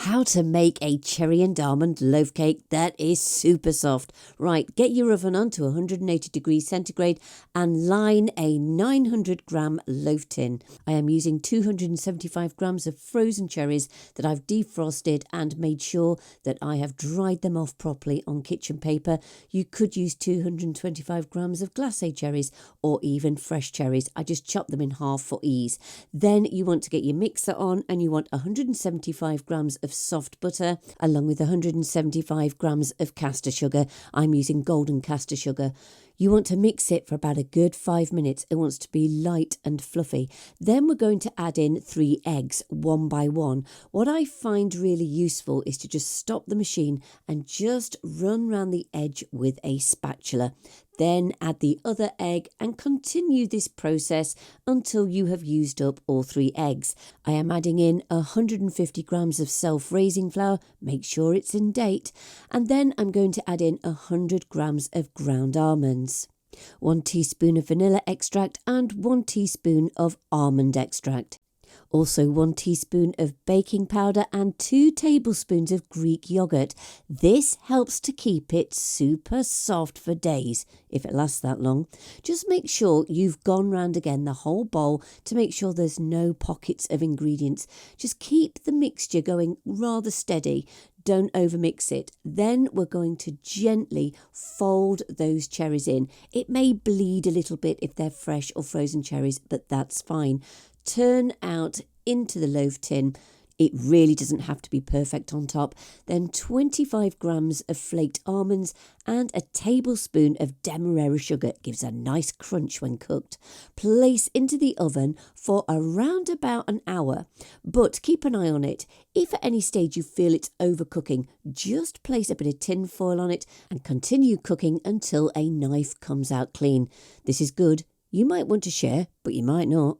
How to make a cherry and almond loaf cake that is super soft. Right, get your oven on to 180 degrees centigrade and line a 900 gram loaf tin. I am using 275 grams of frozen cherries that I've defrosted and made sure that I have dried them off properly on kitchen paper. You could use 225 grams of glacé cherries or even fresh cherries. I just chop them in half for ease. Then you want to get your mixer on and you want 175 grams of soft butter along with 175 grams of caster sugar. I'm using golden caster sugar. You want to mix it for about a good 5 minutes. It wants to be light and fluffy. Then we're going to add in 3 eggs, one by one. What I find really useful is to just stop the machine and just run around the edge with a spatula. Then add the other egg and continue this process until you have used up all 3 eggs. I am adding in 150 grams of self-raising flour. Make sure it's in date. And then I'm going to add in 100 grams of ground almonds, 1 teaspoon of vanilla extract and 1 teaspoon of almond extract. Also 1 teaspoon of baking powder and 2 tablespoons of Greek yogurt. This helps to keep it super soft for days, if it lasts that long. Just make sure you've gone round again the whole bowl to make sure there's no pockets of ingredients. Just keep the mixture going rather steady. Don't overmix it. Then we're going to gently fold those cherries in. It may bleed a little bit if they're fresh or frozen cherries, but that's fine. Turn out into the loaf tin. It really doesn't have to be perfect on top. Then 25 grams of flaked almonds and a tablespoon of demerara sugar. It gives a nice crunch when cooked. Place into the oven for around about an hour, but keep an eye on it. If at any stage you feel it's overcooking, just place a bit of tin foil on it and continue cooking until a knife comes out clean. This is good. You might want to share, but you might not.